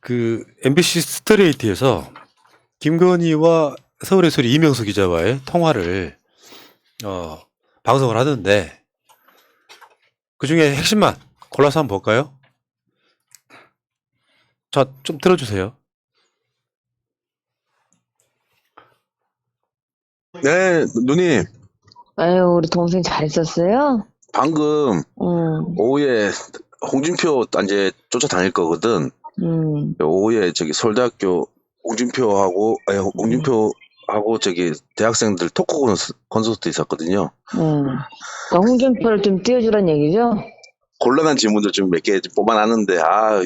그 MBC 스트레이트에서 김건희와 서울의 소리 이명수 기자와의 통화를 방송을 하던데 그 중에 핵심만 골라서 한번 볼까요? 자, 좀 들어주세요. 네, 누님. 아유, 우리 동생 잘 있었어요? 방금 응, 오후에 홍준표 이제 쫓아다닐 거거든. 오후에 저기 서울대학교 홍준표하고 저기 대학생들 토크 콘서트 있었거든요. 응. 그러니까 홍준표를 좀 띄워주란 얘기죠? 곤란한 질문들 좀 몇 개 뽑아놨는데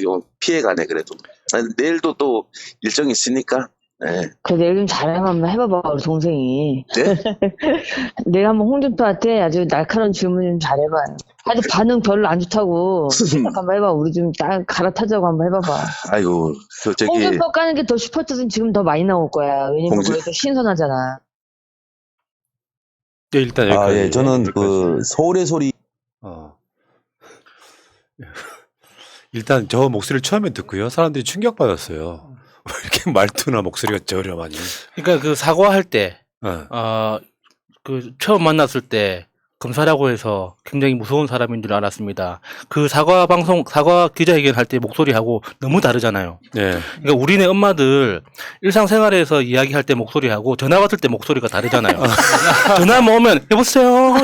이거 피해가네 그래도. 아니, 내일도 또 일정이 있으니까. 네. 그래, 내일 좀 자랑 한번 해봐봐, 우리 동생이. 네? 내일 한번 홍준표한테 아주 날카로운 질문 좀 잘해봐요. 아주 반응 별로 안 좋다고. 한번 해봐. 우리 좀 딱 갈아타자고 한번 해봐봐. 아이고 저기 홍준표 까는 게 더 슈퍼챗은 지금 더 많이 나올 거야. 왜냐면 그게 더 신선하잖아. 네, 일단 여기까지. 예, 저는 여기까지. 그 서울의 소리 일단 저 목소리를 처음에 듣고요. 사람들이 충격받았어요. 왜 이렇게 말투나 목소리가 저렴하니? 그러니까 그 사과할 때, 어. 그 처음 만났을 때 검사라고 해서 굉장히 무서운 사람인 줄 알았습니다. 그 사과 기자회견 할 때 목소리하고 너무 다르잖아요. 네. 그러니까 우리네 엄마들 일상생활에서 이야기할 때 목소리하고 전화 받을 때 목소리가 다르잖아요. 전화만 오면 여보세요.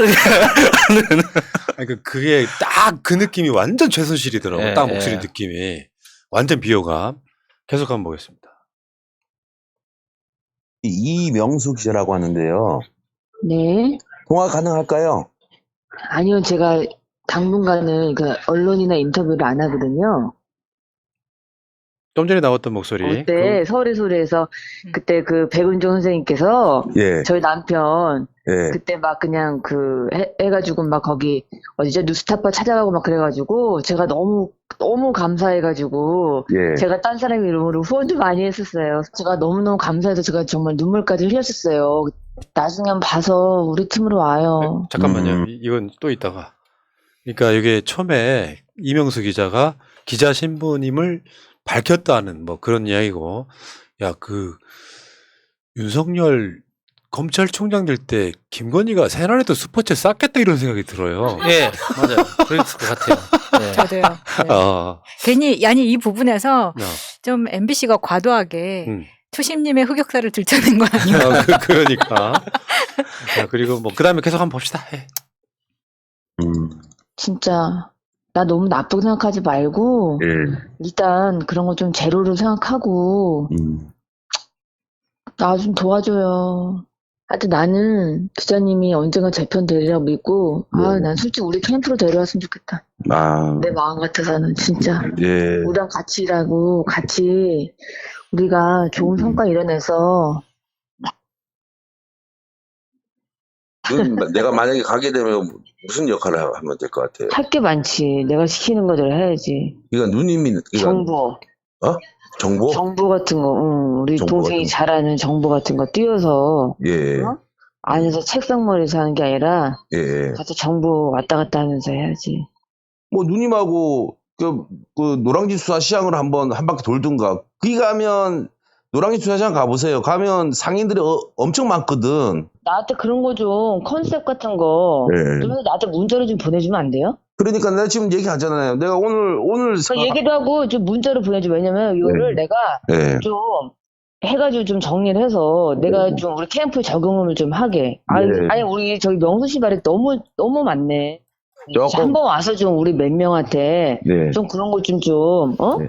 그러니까 그게 딱 그 느낌이 완전 최순실이더라고. 예, 딱 목소리 예. 느낌이 완전 비호감. 계속 한번 보겠습니다. 이명수 기자라고 하는데요. 네. 통화 가능할까요? 아니요, 제가 당분간은 그 언론이나 인터뷰를 안 하거든요. 좀 전에 나왔던 목소리. 그때 서울의 소리에서 그때 그 백은종 선생님께서 예. 저희 남편 예. 그때 막 그냥 해가지고 막 거기 어디죠 뉴스타파 찾아가고 막 그래가지고 제가 너무 감사해가지고 예. 제가 딴 사람 이름으로 후원도 많이 했었어요. 제가 너무너무 감사해서 제가 정말 눈물까지 흘렸었어요. 나중에 한번 봐서 우리 팀으로 와요. 잠깐만요. 이건 또 있다가. 그러니까 이게 처음에 이명수 기자가 기자 신분임을 밝혔다는 뭐 그런 이야기고, 야, 그 윤석열 검찰총장 될 때 김건희가 새날에도 슈퍼챗 쌌겠다 이런 생각이 들어요. 예, 맞아요. 그랬을 것 같아요. 예. 저도요. 네. 아, 괜히 아니 이 부분에서 야, 좀 MBC가 과도하게 음. 초심님의 흑역사를 들춰낸 거 아니에요? 그러니까. 자, 그리고 뭐 그다음에 계속 한번 봅시다. 예. 진짜 나 너무 나쁘게 생각하지 말고 예. 일단 그런 거 좀 제로로 생각하고 나 좀 도와줘요. 하여튼 나는 기자님이 언젠가 제 편 되리라고 믿고 난 솔직히 우리 캠프로 데려왔으면 좋겠다. 내 마음 같아서는 진짜 예. 우리랑 같이 일하고 같이 우리가 좋은 성과 이뤄내서 내가 만약에 가게 되면 무슨 역할을 하면 될 것 같아요? 할 게 많지. 내가 시키는 거대로 해야지. 이건 누님이 정보. 정보? 정보 같은 거, 우리 정보 동생이 같은 잘하는 정보 같은 거 띄워서 예. 안에서 책상머리에서 하는 게 아니라 예. 가서 정보 왔다 갔다 하면서 해야지. 뭐 누님하고 그 노량진 수사시장을 한 바퀴 돌든가. 거기 가면 노량진 수사시장 가보세요. 가면 상인들이 엄청 많거든. 나한테 그런 거 좀 컨셉 같은 거 예. 좀 해서 나한테 문자로 좀 보내주면 안 돼요? 그러니까 내가 지금 얘기하잖아요. 내가 오늘 그 얘기도 하고 좀 문자로 보내줘. 왜냐면 이거를 내가 예. 좀 해가지고 좀 정리를 해서 내가 좀 우리 캠프 적응을 좀 하게. 아니 우리 저기 명수 씨 말이 너무 많네. 조금- 한번 와서 좀 우리 몇 명한테 네. 좀 그런 거 좀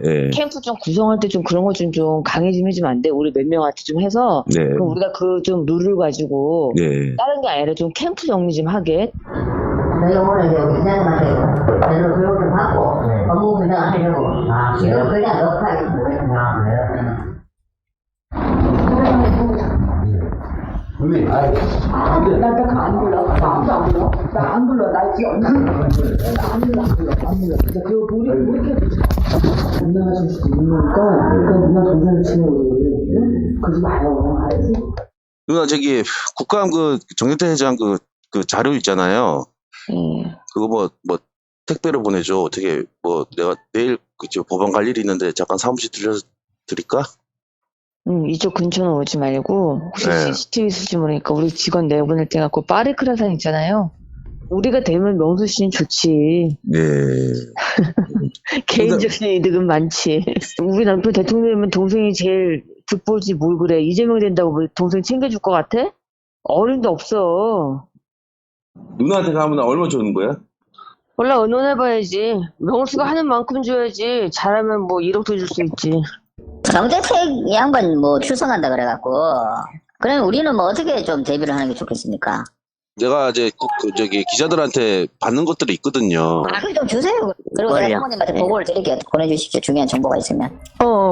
예. 캠프 좀 구성할 때 좀 그런 거 좀 강의 좀 해주면 안 돼? 우리 몇 명한테 좀 해서 네. 그럼 우리가 그 좀 룰을 가지고 예. 다른 게 아니라 좀 캠프 정리 좀 하게. 내가 오늘 이제 기자님한테 제대로 교육 좀 받고 업무 분장 하려고 지금 그냥 역할이 나안 불러. 나 아무도 안 불러. 나 안 불러. 나 지금 안 불러. 그리고 우리 누나가 줄 수도 있는 거니까 누나 동생을 치는 우리 그러지 마요. 알았지? 누나 저기 국감 정경태 회장 그 자료 있잖아요. 그거 뭐 택배로 보내줘. 어떻게 내가 내일 법원 갈 일이 있는데 잠깐 사무실 들려서 드릴까? 이쪽 근처는 오지 말고 혹시 네. CCTV 있을지 모르니까 우리 직원 내보낼 때 갖고 파리크라산 있잖아요. 우리가 되면 명수 씨는 좋지. 예. 개인적인 이득은 많지. 우리 남편 대통령이면 동생이 제일 득보지 뭘 그래. 이재명 된다고 뭐 동생 챙겨줄 것 같아? 어림도 없어. 누나한테 가면 얼마 주는 거야? 몰라, 의논해봐야지. 명수가 하는 만큼 줘야지. 잘하면 뭐 1억도 줄 수 있지. 정대택 양반 뭐 출석한다 그래갖고 그러면 우리는 뭐 어떻게 좀 대비를 하는 게 좋겠습니까? 제가 이제 저기 기자들한테 받는 것들이 있거든요. 그걸 좀 주세요. 그리고 제가 사모님한테 보고를 드릴게요. 보내주십시오. 중요한 정보가 있으면.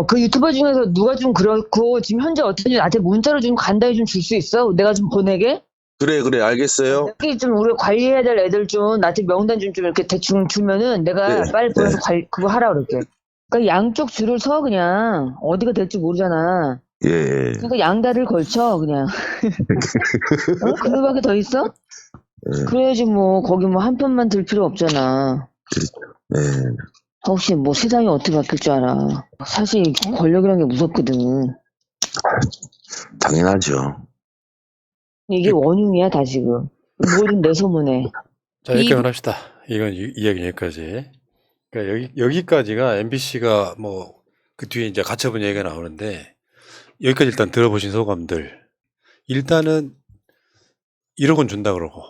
그 유튜버 중에서 누가 좀 그렇고 지금 현재 어떤지 나한테 문자로 좀 간단히 좀 줄 수 있어? 내가 좀 보내게? 그래 알겠어요. 여기 좀 우리가 관리해야 될 애들 좀 나한테 명단 좀 이렇게 대충 주면은 내가 네, 빨리 보내서 그거 하라 그럴게. 그러니까 양쪽 줄을 서 그냥 어디가 될지 모르잖아. 예. 그러니까 양다리를 걸쳐 그냥. 그거밖에 더 있어? 그래야지 뭐 거기 뭐 한 편만 들 필요 없잖아. 네. 혹시 뭐 세상이 어떻게 바뀔 줄 알아. 사실 권력이란 게 무섭거든. 당연하죠. 이게 원흉이야 다 지금. 뭐든 내 소문에. 자, 여기까지 합시다. 이건 이야기 여기까지. 그러니까 여기까지가 MBC가 뭐 그 뒤에 이제 가처분 얘기가 나오는데 여기까지 일단 들어보신 소감들. 일단은 1억 원 준다 그러고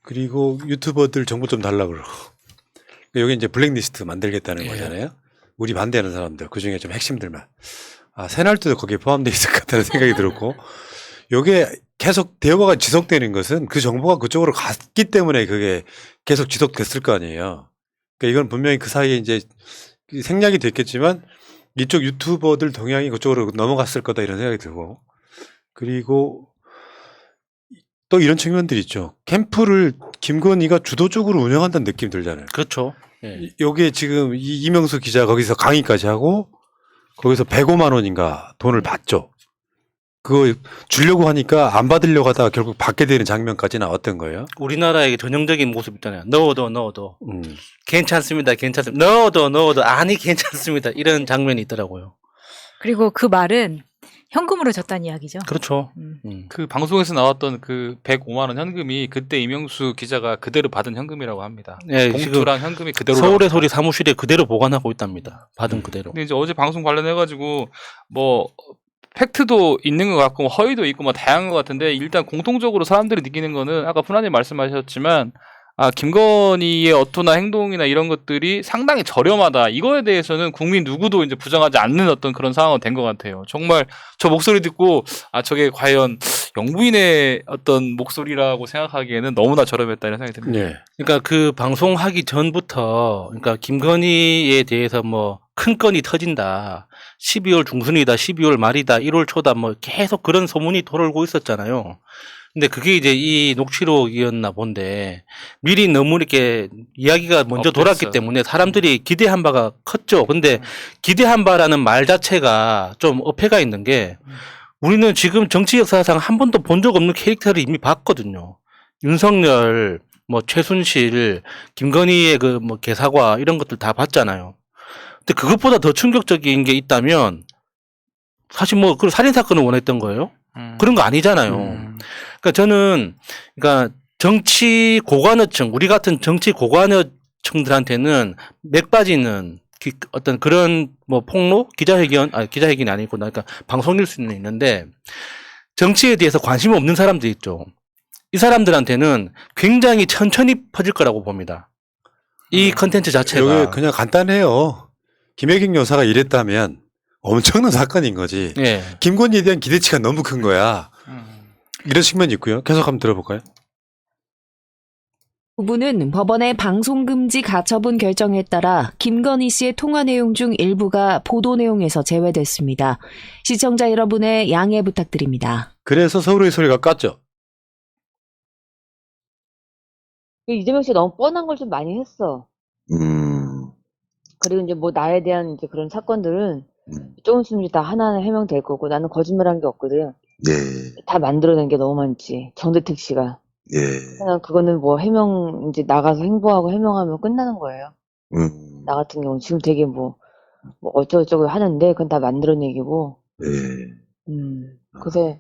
그리고 유튜버들 정보 좀 달라 그러고 여기 이제 블랙리스트 만들겠다는 거잖아요. 우리 반대하는 사람들 그 중에 좀 핵심들만. 새날도 거기에 포함되어 있을 것 같다는 생각이 들었고 요게 계속 대화가 지속되는 것은 그 정보가 그쪽으로 갔기 때문에 그게 계속 지속됐을 거 아니에요. 그러니까 이건 분명히 그 사이에 이제 생략이 됐겠지만 이쪽 유튜버들 동향이 그쪽으로 넘어갔을 거다 이런 생각이 들고 그리고 또 이런 측면들이 있죠. 캠프를 김건희가 주도적으로 운영한다는 느낌이 들잖아요. 그렇죠. 예. 요게 지금 이명수 기자 거기서 강의까지 하고 거기서 105만 원인가 돈을 받죠. 그거 주려고 하니까 안 받으려고 하다가 결국 받게 되는 장면까지 나왔던 거예요. 우리나라의 전형적인 모습 있잖아요. 넣어도 괜찮습니다. 넣어도 아니 괜찮습니다. 이런 장면이 있더라고요. 그리고 그 말은 현금으로 줬다는 이야기죠. 그렇죠. 그 방송에서 나왔던 그 105만 원 현금이 그때 이명수 기자가 그대로 받은 현금이라고 합니다. 네, 지금 봉투랑 현금이 그대로 서울의 소리 사무실에 그대로 보관하고 있답니다. 받은 그대로. 근데 이제 어제 방송 관련해가지고 뭐 팩트도 있는 것 같고 허위도 있고 뭐 다양한 것 같은데 일단 공통적으로 사람들이 느끼는 거는 아까 푸나님 말씀하셨지만 김건희의 어투나 행동이나 이런 것들이 상당히 저렴하다. 이거에 대해서는 국민 누구도 이제 부정하지 않는 어떤 그런 상황은 된 것 같아요. 정말 저 목소리 듣고 저게 과연 영부인의 어떤 목소리라고 생각하기에는 너무나 저렴했다 이런 생각이 듭니다. 네. 그러니까 그 방송하기 전부터 그러니까 김건희에 대해서 뭐 큰 건이 터진다. 12월 중순이다. 12월 말이다. 1월 초다. 뭐 계속 그런 소문이 돌고 있었잖아요. 근데 그게 이제 이 녹취록이었나 본데 미리 너무 이렇게 이야기가 먼저 돌았기 때문에 사람들이 기대한 바가 컸죠. 근데 기대한 바라는 말 자체가 좀 어폐가 있는 게 우리는 지금 정치 역사상 한 번도 본 적 없는 캐릭터를 이미 봤거든요. 윤석열, 뭐 최순실, 김건희의 그 뭐 개사과 이런 것들 다 봤잖아요. 근데 그것보다 더 충격적인 게 있다면 사실 뭐 그 살인 사건을 원했던 거예요. 그런 거 아니잖아요. 그러니까 저는 그러니까 정치 고관여층, 우리 같은 정치 고관여층들한테는 맥 빠지는 어떤 그런 뭐 폭로, 기자회견이 아니고 그러니까 방송일 수는 있는데 정치에 대해서 관심 없는 사람들 있죠. 이 사람들한테는 굉장히 천천히 퍼질 거라고 봅니다. 이 컨텐츠 자체가. 여기 그냥 간단해요. 김혜경 여사가 이랬다면 엄청난 사건인 거지. 예. 김건희에 대한 기대치가 너무 큰 거야. 이런 측면이 있고요. 계속 한번 들어볼까요? 부부는 법원의 방송금지 가처분 결정에 따라 김건희 씨의 통화 내용 중 일부가 보도 내용에서 제외됐습니다. 시청자 여러분의 양해 부탁드립니다. 그래서 서울의 소리가 깠죠. 이재명 씨 너무 뻔한 걸 좀 많이 했어. 그리고 이제 뭐 나에 대한 이제 그런 사건들은 조금 있으면 다 하나하나 해명될 거고 나는 거짓말한 게 없거든. 네. 다 만들어낸 게 너무 많지. 정대택 씨가. 예. 그냥 그거는 뭐 해명 이제 나가서 행보하고 해명하면 끝나는 거예요. 나 같은 경우 지금 되게 뭐 뭐 어쩌고저쩌고 하는데 그건 다 만들어내기고. 예. 그래서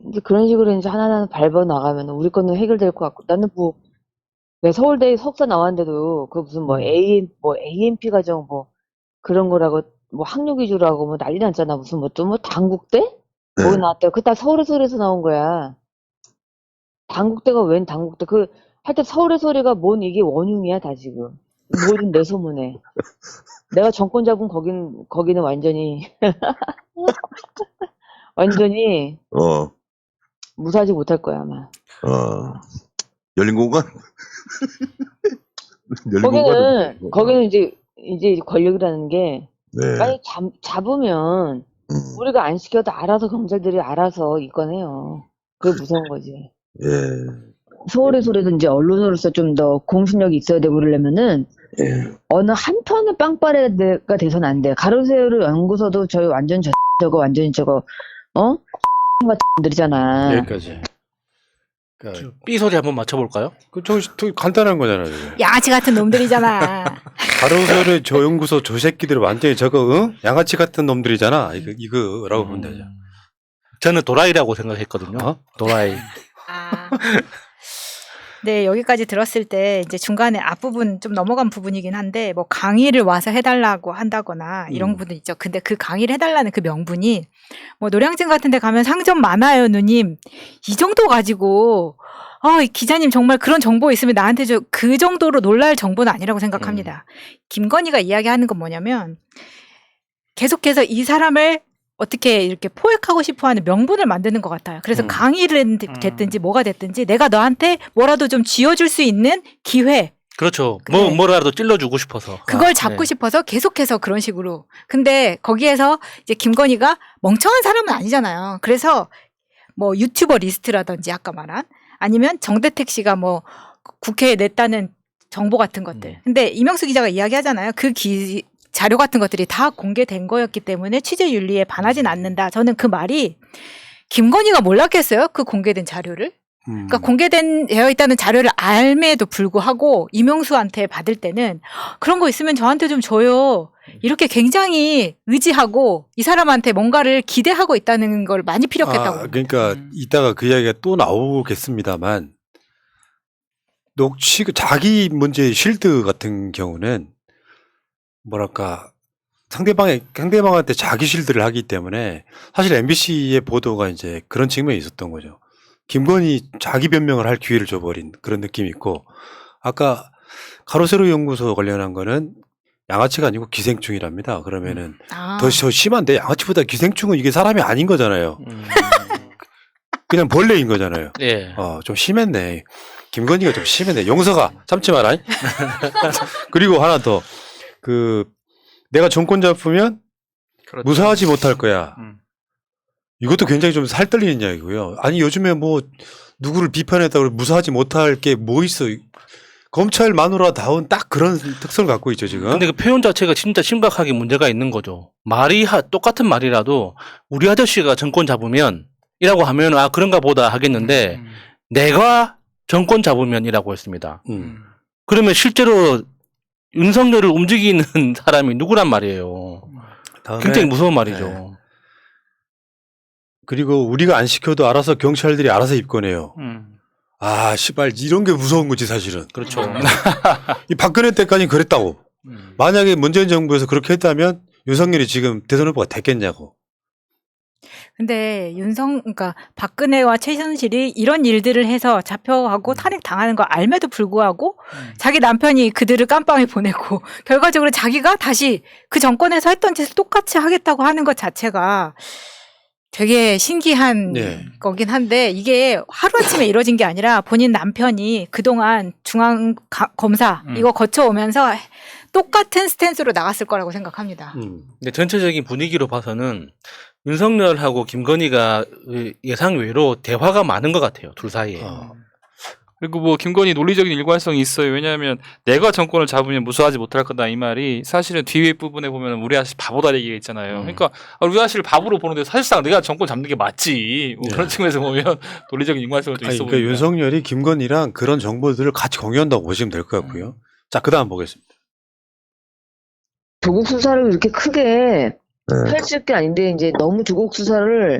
이제 그런 식으로 이제 하나하나 밟아 나가면 우리 거는 해결될 것 같고 나는 뭐 왜 서울대 석사 나왔는데도 그 무슨 뭐 AMP 과정 뭐 그런 거라고 뭐 학력 위주라고 뭐 난리 났잖아. 무슨 뭐 또 뭐 단국대? 네. 거기 나왔대. 그거 다 서울에서 나온 거야. 단국대가 웬 단국대? 하여튼 서울의 소리가 뭔 이게 원흉이야 다 지금. 뭐든 내 소문에. 내가 정권 잡은 거기는 완전히 완전히 무사하지 못할 거야 아마. 열린 공간? 열린 공간은 거기는 이제 권력이라는 게 네. 빨리 잡으면 우리가 안 시켜도 알아서 경찰들이 알아서 입건해요. 그게 무서운 거지. 예. 서울의 소리도 이제 언론으로서 좀 더 공신력이 있어야 되고 그러려면은 어느 한편의 빵빠레가 돼서는 안 돼. 가로세로 연구소도 저희 완전 저거 완전히 저거 같은 들이잖아. 여기까지. 그러니까 B 소리 한번 맞춰볼까요? 저 간단한 거잖아요. 양아치 같은 놈들이잖아. 가로세로 저 연구소 저 새끼들 완전히 저거 양아치 같은 놈들이잖아. 이거라고 보면 되죠. 저는 도라이라고 생각했거든요. 도라이. 네, 여기까지 들었을 때 이제 중간에 앞부분 좀 넘어간 부분이긴 한데 뭐 강의를 와서 해달라고 한다거나 이런 부분도 있죠. 근데 그 강의를 해달라는 그 명분이 뭐 노량진 같은 데 가면 상점 많아요, 누님. 이 정도 가지고 이 기자님 정말 그런 정보 있으면 나한테 줘. 그 정도로 놀랄 정보는 아니라고 생각합니다. 김건희가 이야기하는 건 뭐냐면 계속해서 이 사람을 어떻게 이렇게 포획하고 싶어하는 명분을 만드는 것 같아요. 그래서 강의를 됐든지 뭐가 됐든지 내가 너한테 뭐라도 좀 쥐어줄 수 있는 기회. 그렇죠. 네. 뭐라도 찔러주고 싶어서. 그걸 잡고 싶어서 계속해서 그런 식으로. 근데 거기에서 이제 김건희가 멍청한 사람은 아니잖아요. 그래서 뭐 유튜버 리스트라든지 아까 말한 아니면 정대택 씨가 뭐 국회에 냈다는 정보 같은 것들. 근데 이명수 기자가 이야기하잖아요. 자료 같은 것들이 다 공개된 거였기 때문에 취재 윤리에 반하진 않는다. 저는 그 말이 김건희가 몰랐겠어요? 그 공개된 자료를? 그러니까 되어 있다는 자료를 알매도 불구하고 이명수한테 받을 때는 그런 거 있으면 저한테 좀 줘요. 이렇게 굉장히 의지하고 이 사람한테 뭔가를 기대하고 있다는 걸 많이 피력했다고. 그러니까 이따가 그 이야기가 또 나오겠습니다만 자기 문제 실드 같은 경우는 뭐랄까 상대방한테 자기 실드를 하기 때문에 사실 MBC의 보도가 이제 그런 측면이 있었던 거죠. 김건희 자기 변명을 할 기회를 줘버린 그런 느낌이 있고 아까 가로세로 연구소 관련한 거는 양아치가 아니고 기생충이랍니다. 그러면은 더 심한데 양아치보다 기생충은 이게 사람이 아닌 거잖아요. 그냥 벌레인 거잖아요. 예. 좀 심했네. 김건희가 좀 심했네. 용서가 참지 마라. 그리고 하나 더. 내가 정권 잡으면 그렇죠. 무사하지 못할 거야. 이것도 굉장히 좀 살떨리는 이야기고요. 아니, 요즘에 뭐, 누구를 비판했다고 무사하지 못할 게 뭐 있어. 검찰 마누라다운 딱 그런 특성을 갖고 있죠, 지금. 근데 그 표현 자체가 진짜 심각하게 문제가 있는 거죠. 똑같은 말이라도 우리 아저씨가 정권 잡으면 이라고 하면 그런가 보다 하겠는데 내가 정권 잡으면이라고 했습니다. 그러면 실제로 윤석열을 움직이는 사람이 누구란 말이에요. 굉장히 무서운 말이죠. 네. 그리고 우리가 안 시켜도 알아서 경찰들이 알아서 입건해요. 씨발 이런 게 무서운 거지 사실은. 그렇죠. 이 박근혜 때까지는 그랬다고. 만약에 문재인 정부에서 그렇게 했다면 윤석열이 지금 대선 후보가 됐겠냐고. 근데 그러니까 박근혜와 최순실이 이런 일들을 해서 잡혀가고 탄핵당하는 거 알매도 불구하고 자기 남편이 그들을 깜빵에 보내고 결과적으로 자기가 다시 그 정권에서 했던 짓을 똑같이 하겠다고 하는 것 자체가 되게 신기한 거긴 한데 이게 하루아침에 이루어진 게 아니라 본인 남편이 그동안 중앙검사 이거 거쳐오면서 똑같은 스탠스로 나갔을 거라고 생각합니다. 근데 전체적인 분위기로 봐서는 윤석열하고 김건희가 예상외로 대화가 많은 것 같아요. 둘 사이에. 그리고 뭐 김건희 논리적인 일관성이 있어요. 왜냐하면 내가 정권을 잡으면 무수하지 못할 거다 이 말이 사실은 뒤에 부분에 보면 우리 아저씨 바보다 얘기가 있잖아요. 그러니까 우리 아저씨를 바보로 보는데 사실상 내가 정권 잡는 게 맞지. 뭐 그런 측면에서 보면 논리적인 일관성을 좀 있어 보입니다. 그러니까 윤석열이 김건희랑 그런 정보들을 같이 공유한다고 보시면 될 것 같고요. 자, 그 다음 보겠습니다. 조국 수사를 이렇게 크게 펼칠 게 아닌데 이제 너무 조국 수사를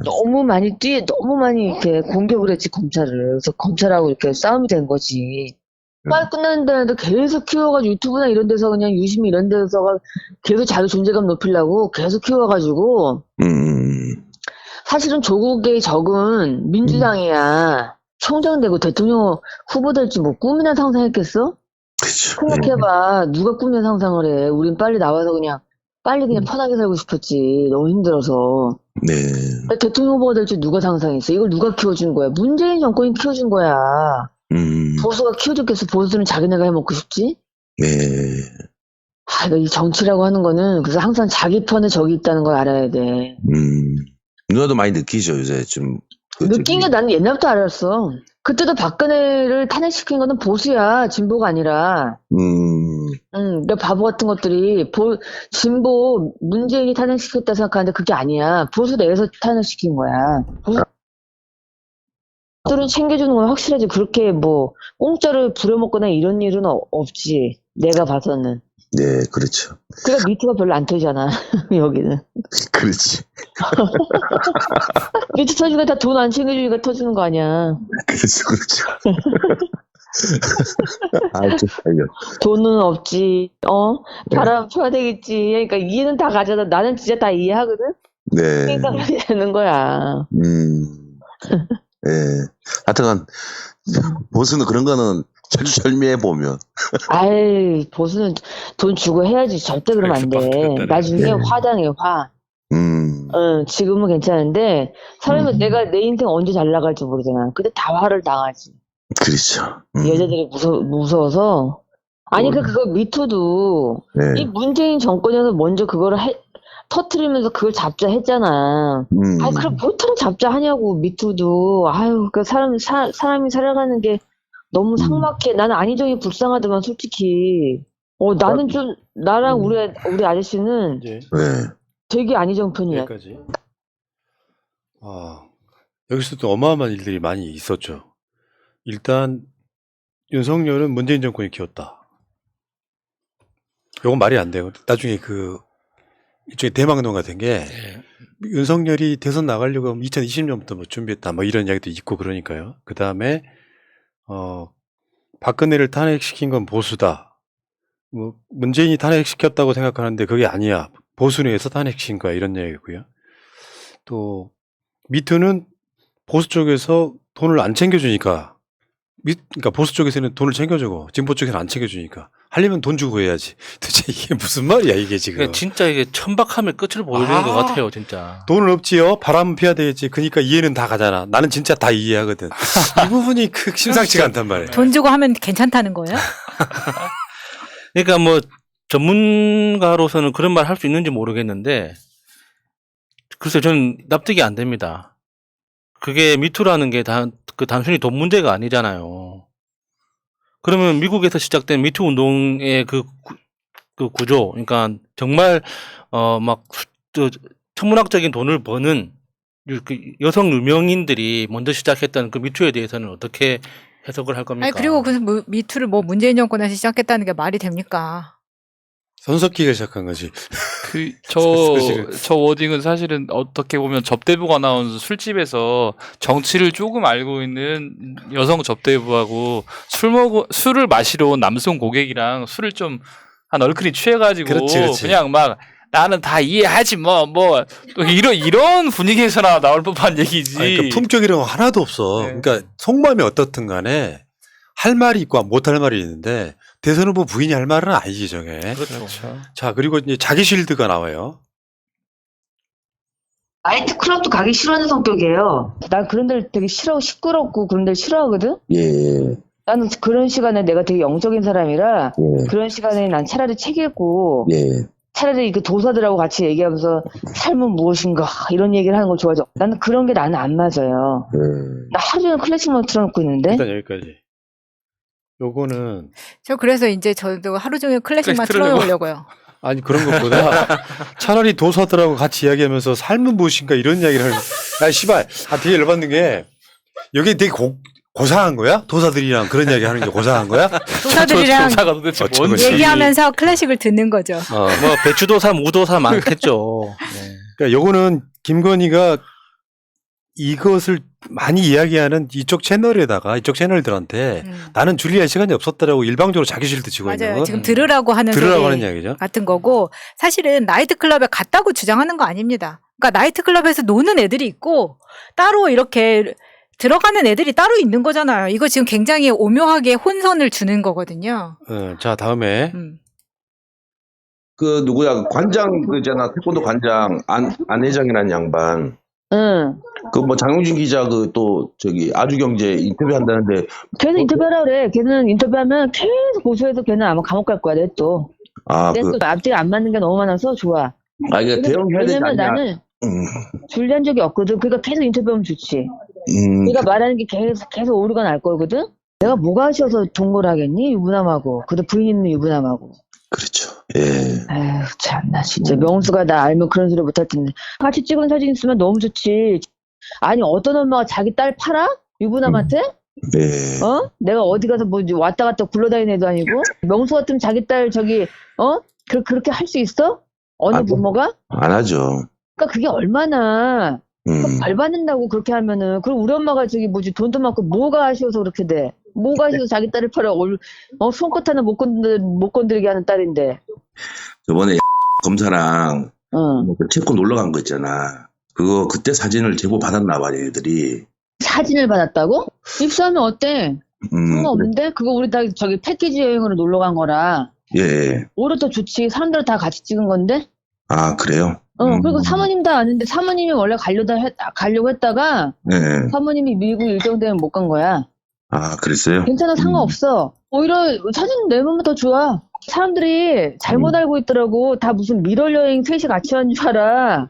너무 많이 이렇게 공격을 했지 검찰을. 그래서 검찰하고 이렇게 싸움이 된 거지. 빨리 끝났는데 계속 키워가지고 유튜브나 이런 데서 그냥 유심히 이런 데서 계속 자기 존재감 높이려고 계속 키워가지고 사실은 조국의 적은 민주당이야. 총장 되고 대통령 후보 될지 뭐 꿈이나 상상했겠어? 그렇죠. 생각해봐. 누가 꿈이나 상상을 해. 우린 빨리 나와서 빨리 그냥 편하게 살고 싶었지. 너무 힘들어서. 네. 대통령 후보가 될지 누가 상상했어? 이걸 누가 키워준 거야? 문재인 정권이 키워준 거야. 보수가 키워줬겠어. 보수는 자기네가 해먹고 싶지? 네. 이 정치라고 하는 거는 그래서 항상 자기 편에 적이 있다는 걸 알아야 돼. 누나도 많이 느끼죠, 요새 좀. 느낀 게 나는 옛날부터 알았어. 그때도 박근혜를 탄핵시킨 거는 보수야. 진보가 아니라. 내 바보 같은 것들이 진보 문재인이 탄핵시켰다 생각하는데 그게 아니야. 보수 내에서 탄핵시킨 거야. 보수들은 챙겨주는 건 확실하지. 그렇게 뭐 공짜를 부려먹거나 이런 일은 없지. 내가 봐서는. 네, 그렇죠. 그러니까 미투가 별로 안 터지잖아. 여기는. 그렇지. 미투 터지니까 다 돈 안 챙겨주니까 터지는 거 아니야. 그렇죠. 좀 살려. 돈은 없지. 바람 펴야 되겠지. 그러니까 이해는 다 가져다. 나는 진짜 다 이해하거든. 네. 그러니까 그렇게 되는 거야. 예. 하여튼간, 보수는 그런 거는 철저히 보면. 아이, 보수는 돈 주고 해야지. 절대 그러면 안 돼. 나중에 화당해, 화. 지금은 괜찮은데, 사람은 내가 내 인생 언제 잘 나갈지 모르잖아. 근데 다 화를 당하지. 그렇죠. 여자들이 무서워서. 아니, 그거 미투도, 네. 이 문재인 정권에서 먼저 그거를 터트리면서 그걸 잡자 했잖아. 그럼 보통 잡자 하냐고, 미투도. 그 사람이 살아가는 게 너무 삭막해. 나는 안희정이 불쌍하더만, 솔직히. 나는 좀, 나랑 우리 아저씨는 이제 네. 되게 안희정 편이야. 여기까지. 여기서도 어마어마한 일들이 많이 있었죠. 일단 윤석열은 문재인 정권이 키웠다. 요건 말이 안 돼요. 나중에 일종의 대망론 같은 게 윤석열이 대선 나가려고 하면 2020년부터 뭐 준비했다 뭐 이런 이야기도 있고 그러니까요. 그 다음에 박근혜를 탄핵시킨 건 보수다. 뭐 문재인이 탄핵시켰다고 생각하는데 그게 아니야. 보수내에서 탄핵시킨 거야 이런 이야기고요. 또 미투는 보수 쪽에서 돈을 안 챙겨주니까 그러니까 보수 쪽에서는 돈을 챙겨주고 진보 쪽에서는 안 챙겨주니까 하려면 돈 주고 해야지. 도대체 이게 무슨 말이야 이게 지금. 그러니까 진짜 이게 천박함의 끝을 보여주는 것 같아요, 진짜. 돈은 없지요. 바람은 피해야 되겠지. 그러니까 이해는 다 가잖아. 나는 진짜 다 이해하거든. 이 부분이 심상치가 않단 말이에요. 돈 주고 하면 괜찮다는 거예요? 그러니까 뭐 전문가로서는 그런 말 할 수 있는지 모르겠는데 글쎄 저는 납득이 안 됩니다. 그게 미투라는 게 단순히 돈 문제가 아니잖아요. 그러면 미국에서 시작된 미투 운동의 그 구조, 그러니까 정말 천문학적인 돈을 버는 여성 유명인들이 먼저 시작했던 그 미투에 대해서는 어떻게 해석을 할 겁니까? 아니 그리고 그 미투를 문재인 정권에서 시작했다는 게 말이 됩니까? 손석희가 시작한 거지. 저 워딩은 사실은 어떻게 보면 접대부가 나온 술집에서 정치를 조금 알고 있는 여성 접대부하고 술을 마시러 온 남성 고객이랑 술을 좀 한 얼큰이 취해가지고 그렇지. 그냥 막 나는 다 이해하지 또 이런 분위기에서나 나올 법한 얘기지. 그러니까 품격이라는 거 하나도 없어. 네. 그러니까 속마음이 어떻든 간에 할 말이 있고 못할 말이 있는데 대선 후보 부인이 할 말은 아니지 저게. 그렇죠. 자 그리고 이제 자기 실드가 나와요. 나이트클럽도 가기 싫어하는 성격이에요. 난 그런 데를 되게 싫어하고 시끄럽고 그런 데를 싫어하거든? 예. 나는 그런 시간에 내가 되게 영적인 사람이라 그런 시간에 난 차라리 책 읽고 차라리 그 도사들하고 같이 얘기하면서 삶은 무엇인가 이런 얘기를 하는 걸 좋아하죠. 나는 그런 게 나는 안 맞아요. 나 하루 종일 클래식만 틀어놓고 있는데. 일단 여기까지. 요거는 저 그래서 이제 저도 하루 종일 클래식만 틀어놓으려고요. 아니 그런 것보다 차라리 도사들하고 같이 이야기하면서 삶은 무엇인가 이런 이야기를 하는. 야 씨발 되게 열받는 게 여기 되게 고사한 거야? 도사들이랑 그런 이야기 하는 게 고사한 거야? 도사들이랑 조사가 도대체 어찌 뭔지. 그렇지. 얘기하면서 클래식을 듣는 거죠. 어. 뭐 배추도사, 무도사 많겠죠. 네. 그러니까 요거는 김건희가 이것을 많이 이야기하는 이쪽 채널에다가 이쪽 채널들한테 나는 줄리할 시간이 없었다라고 일방적으로 자기 실드 치고 있는 맞아요. 거. 지금 들으라고 하는 들으라고 소리 하는 이야기죠. 같은 거고 사실은 나이트클럽에 갔다고 주장하는 거 아닙니다. 그러니까 나이트클럽에서 노는 애들이 있고 따로 이렇게 들어가는 애들이 따로 있는 거잖아요. 이거 지금 굉장히 오묘하게 혼선을 주는 거거든요. 자, 다음에 그 누구야 관장 그잖아 태권도 관장 안 회장이라는 양반. 응. 그 뭐 장용진 기자 그 또 저기 아주경제 인터뷰한다는데 계속 인터뷰하라 그래. 걔는 인터뷰하면 계속 고소해서 걔는 아마 감옥 갈 거야, 내 또. 내 또 앞뒤가 안 맞는 게 너무 많아서 좋아. 이게 대응해야 되지 왜냐면 않냐. 나는 줄리한 적이 없거든. 그러니까 계속 인터뷰하면 좋지. 그 네가 말하는 게 계속 오류가 날 거거든. 내가 뭐가 아쉬워서 동거를 하겠니? 유부남하고. 그래도 부인 있는 유부남하고. 그렇죠. 예. 아휴 참나 진짜 명수가 나 알면 그런 소리 못할 텐데. 같이 찍은 사진 있으면 너무 좋지. 아니 어떤 엄마가 자기 딸 팔아? 유부남한테? 네. 내가 어디 가서 뭐 왔다 갔다 굴러다니는 애도 아니고. 명수 같으면 자기 딸 저기 그렇게 할 수 있어? 어느 부모가? 안 하죠. 그러니까 그게 얼마나 벌 받는다고 그렇게 하면은. 그리고 우리 엄마가 저기 뭐지 돈도 많고 뭐가 아쉬워서 그렇게 돼. 뭐가 아쉬워서 자기 딸을 팔아. 손끝 하나 못 건드리게 하는 딸인데. 저번에 검사랑 그 체코 놀러 간 거 있잖아. 그거 그때 사진을 제보 받았나 봐 얘들이. 사진을 받았다고? 입수하면 어때? 상관없는데? 그거 우리 다 저기 패키지 여행으로 놀러 간 거라. 예. 오히려 더 좋지. 사람들 다 같이 찍은 건데? 아 그래요? 그리고 사모님 다 아는데 사모님이 원래 가려고 했다가 예. 사모님이 미국 일정 때문에 못 간 거야. 아 그랬어요? 괜찮아, 상관없어. 오히려 사진 내보면 더 좋아. 사람들이 잘못 알고 있더라고. 다 무슨 미럴 여행 셋이 같이 간 줄 알아.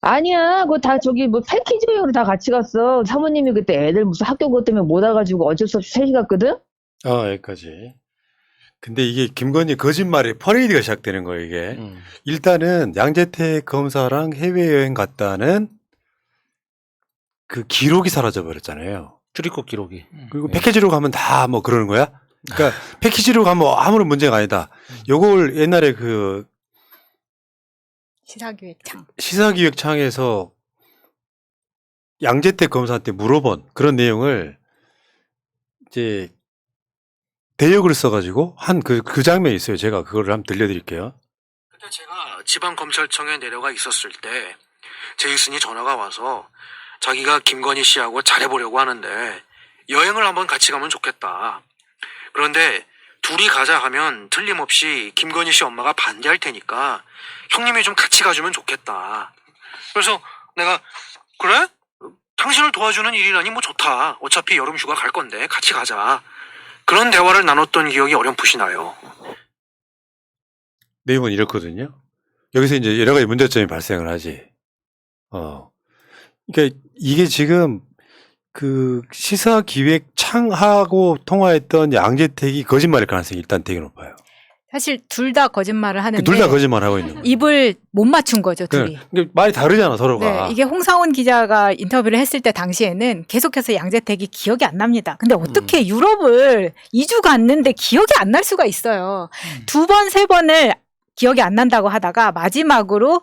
아니야, 그거 다 저기 뭐 패키지 여행으로 다 같이 갔어. 사모님이 그때 애들 무슨 학교 그것 때문에 못 와가지고 어쩔 수 없이 셋이 갔거든? 여기까지. 근데 이게 김건희 거짓말의 퍼레이드가 시작되는 거예요, 이게. 일단은 양재택 검사랑 해외여행 갔다는 그 기록이 사라져 버렸잖아요. 출입국 기록이. 그리고 패키지로 가면 다 뭐 그러는 거야? 그러니까 패키지로 가면 아무런 문제가 아니다. 요걸 옛날에 그 시사기획창에서 양재택 검사한테 물어본 그런 내용을 이제 대역을 써가지고 한 그 장면이 있어요. 제가 그거를 한번 들려드릴게요. 그때 제가 지방검찰청에 내려가 있었을 때 제이슨이 전화가 와서 자기가 김건희 씨하고 잘해보려고 하는데 여행을 한번 같이 가면 좋겠다. 그런데 둘이 가자 하면 틀림없이 김건희 씨 엄마가 반대할 테니까 형님이 좀 같이 가주면 좋겠다. 그래서 내가 그래? 당신을 도와주는 일이라니 뭐 좋다. 어차피 여름 휴가 갈 건데 같이 가자. 그런 대화를 나눴던 기억이 어렴풋이 나요. 내용은 이렇거든요. 여기서 이제 여러 가지 문제점이 발생을 하지. 그러니까 이게 지금 그 시사기획창하고 통화했던 양재택이 거짓말일 가능성이 일단 되게 높아요. 사실 둘 다 거짓말을 하는데 둘 다 거짓말하고 있는 거예요. 입을 못 맞춘 거죠, 둘이. 그러니까 말이 다르잖아, 서로가. 네, 이게 홍사원 기자가 인터뷰를 했을 때 당시에는 계속해서 양재택이 기억이 안 납니다. 근데 어떻게 유럽을 2주 갔는데 기억이 안 날 수가 있어요. 2번, 3번을 기억이 안 난다고 하다가 마지막으로